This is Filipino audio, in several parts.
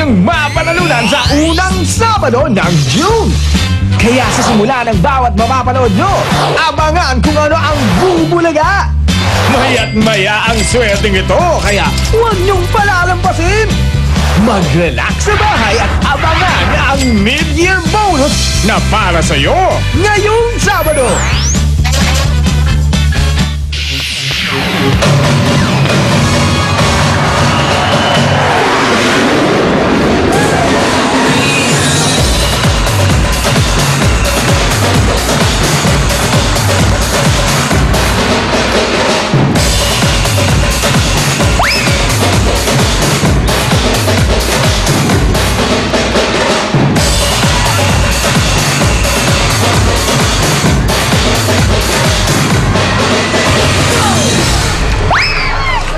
inyong mapanalunan sa unang Sabado ng June. Kaya sa simula ng bawat mapapanood nyo, abangan kung ano ang bubulaga. Maya't maya ang swerteng ito, kaya huwag niyong palalampasin. Mag-relax sa bahay at abangan ang mid-year bonus na para sa'yo ngayong Sabado.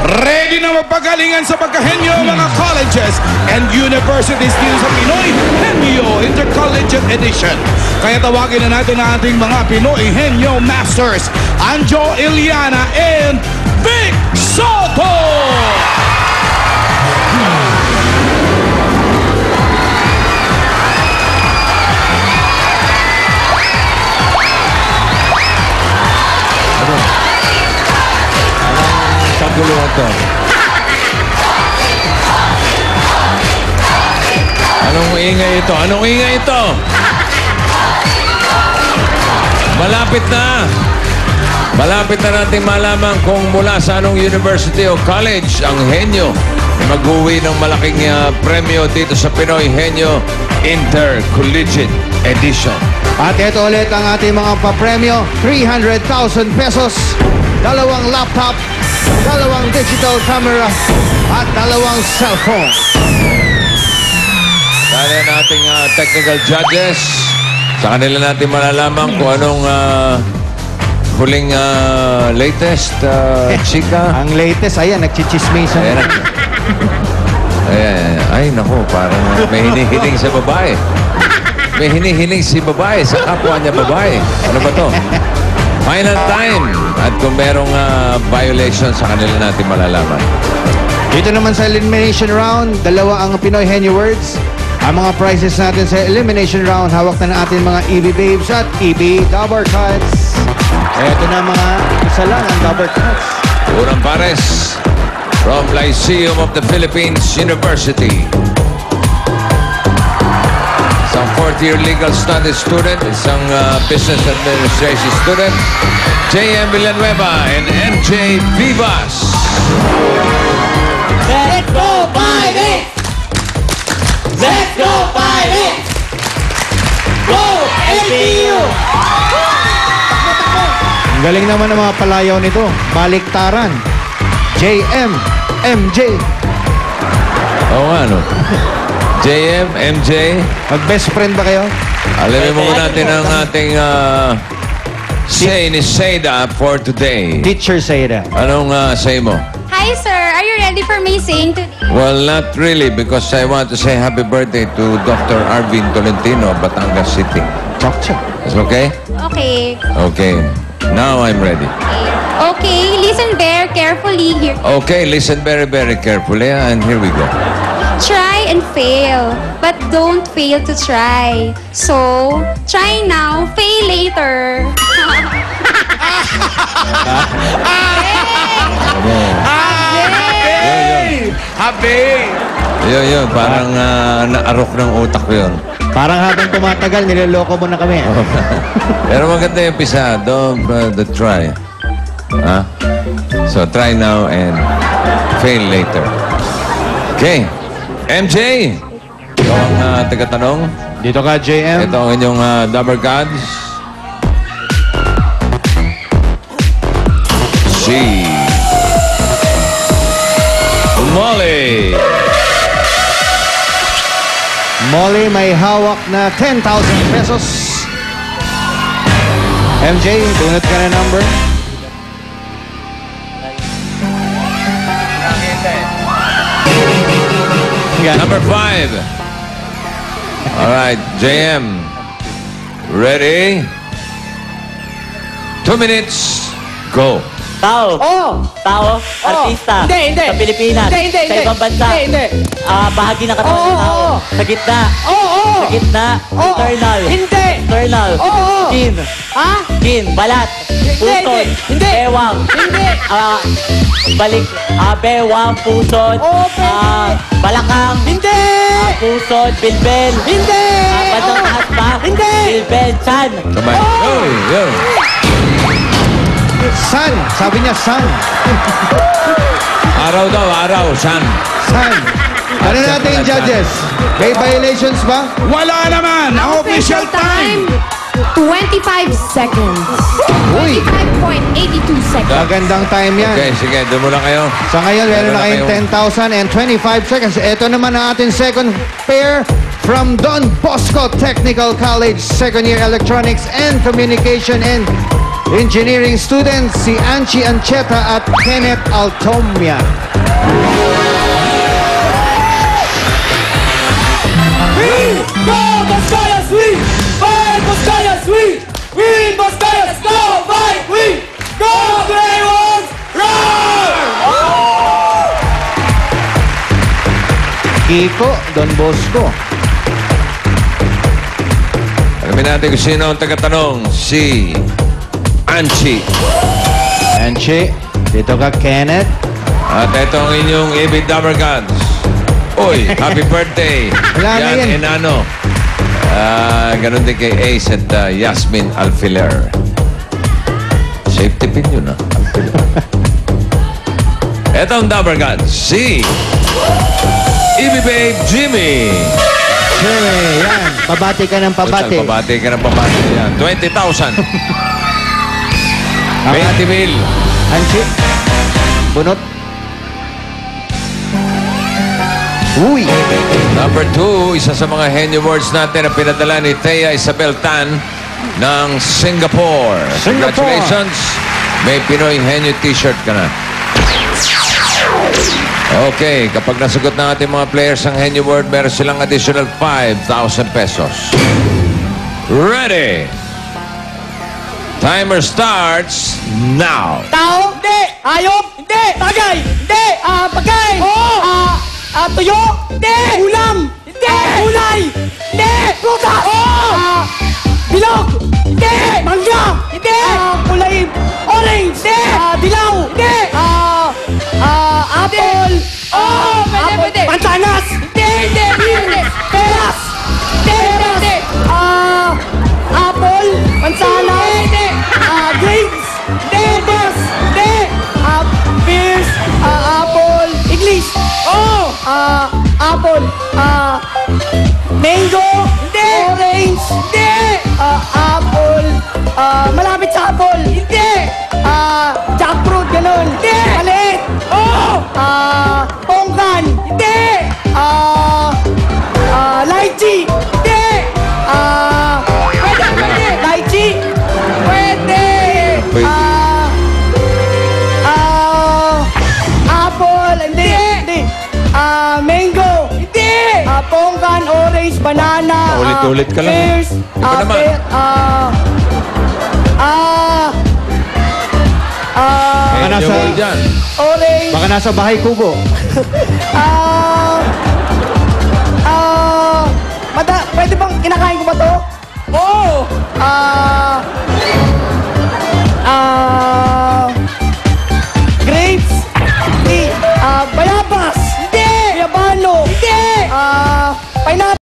Ready na magpagalingan sa pagkahenyo mga colleges and universities dito sa Pinoy Henyo Intercollegiate Edition. Kaya tawagin na natin ang ating mga Pinoy Henyo Masters, Anjo Iliana and Vic Soto! Guluhan to. Anong ingay ito? Anong ingay ito? Malapit na. Malapit na natin malaman kung mula sa anong university o college ang Henyo mag-uwi ng malaking premyo dito sa Pinoy Henyo Intercollegiate Edition. At ito ulit ang ating mga papremyo. 300,000 pesos, 2 laptop, 2 digital camera, at 2 cellphone. Kaya nating technical judges. Sa kanila natin malalaman kung anong huling latest, chika. Ang latest, ayan, nagchichismisan. Ayan. Ayan. Ay, naku, parang may hinihiling sa babae. May hinihiling si babae sa kapwa niya babae. Ano ba to? Final time. At kung merong violation sa kanila natin malalaman. Dito naman sa elimination round, 2 ang Pinoy Henyo Words. Ang mga prizes natin sa elimination round, hawak na ng ating mga EB Babes at EB Dabber Cuts. Ito na mga isa lang ang Dabber Cuts. Unang pares from Lyceum of the Philippines University. Isang 4th-year legal studies student, isang business administration student, J.M. Villanueva and M.J. Vivas. Let's go fighting! Let's go fighting! Go LPU! Ang galing naman ng mga palayaw nito. Baliktaran. J.M. M.J. Oo nga, no? J.M., M.J. Mag-best friend ba kayo? Alamin mo natin ang ating say ni Seda for today. Teacher Seda. Anong say mo? Hi, sir. Are you ready for my saying today? Well, not really because I want to say happy birthday to Dr. Arvin Tolentino, Batangas City. Chokcha. Is okay? Okay. Okay. Now I'm ready. Okay, listen very carefully here. Okay, listen very, very carefully and here we go. Try and fail, but don't fail to try. So, try now, fail later. Happy! Yun, parang naarok ng utak ko yun. Parang habang tumatagal, niloloko mo na kami. Pero maganda yung pisa. Don't try. Huh? So, try now and fail later. Okay. MJ! Ito ang tagatanong. Dito ka, JM. Ito ang inyong Dabber Gods. Si Molly. Molly may hawak na 10,000 pesos. MJ, bunot ka na number. Number 5. All right, JM. Ready? 2 minutes. Go. Tao. Oo. Tao. Artista. Hindi. Sa Pilipinas. Hindi. Sa ibang bansa. Hindi. Bahagi ng katawan ng tao. Oo. Sa gitna. Oo. Sa gitna. Oo. Internal. Hindi. Internal. Oo. Skin. Ha? Skin. Balat. Pusod. Hindi. Bewang. Hindi. Balik. Bewang. Pusod. Oo, pwede. Balakang. Hindi. Pusod. Bilbel. Hindi. Bandang taas pa. Hindi. Bilbel. Chan. Sabay. Uy, yun. Sun. Sabi niya sun. Araw daw, araw. San? Sun. Ano natin yung judges? May violations ba? Wala naman! Ang official time! 25 seconds. Uy. 25.82 seconds. Magandang time yan. Okay, sige. Doon muna kayo. Sa ngayon, meron na kayong Meron na 10,000 and 25 seconds. Ito naman ang ating second pair from Don Bosco Technical College, second year Electronics and Communication and Engineering students, si Anchi Ancheta at Kenneth Altomia. Go, Baskayas, we! Fight, Baskayas, we! Win, Baskayas, go! Fight, we! Go, Grey Wolves, run! Kiko, Don Bosco. Alamin natin kung sino ang tagatanong. Si Anchi. Anchi, dito ka Kenneth. At ito ang inyong AB Dabber Gods. Uy, happy birthday. Wala na yan. Enano. Ganun din kay Ace at Yasmin Alfiler. Safety pin yun, Alfiler. Ito ang Dabber Gods. Si EB Babe Jimmy. Sure, yan. Pabati ka ng pabati. Pabati ka ng pabati. Yan. 20,000. 20,000. Anchi, bunot. Uy! Number 2, isa sa mga henyo words natin na pinadala ni Thea Isabel Tan ng Singapore. Congratulations! May Pinoy henyo t-shirt ka na. Okay, kapag nasagot na ating mga players ang henyo word, meron silang additional 5,000 pesos. Ready! Timer starts now. Tao? Hindi. Hayop? Hindi. Tagay? Hindi. Pagkain? Oo. Tuyo? Hindi. Ulam? Hindi. Gulay? Hindi. Prutas? Oo. Bilog? Hindi. Mangga? Hindi. Kulay orange? Hindi. Dilaw? Hindi. Apple? Oo. Pwede. Mansanas? Hindi. Peras? Hindi. Apple? Mansanas? Hindi. Grapes? Hindi. Pears? Apple? English? Oh! Apple? Mango? Hindi. Orange? Hindi. Apple? Malapit sa apple? Hindi. Jackfruit? Ganun? Hindi. Maliit? Oh! Pongkan? Hindi. Lychee? Hindi. Pwede. Lychee? Pwede. Apple? Hindi. Mango? Hindi. Pongkan, orange, banana. Ulit-ulit ka lang. Pears? Iba naman. Baka Henyo nasa, word yan. Orange. baka nasa bahay kubo.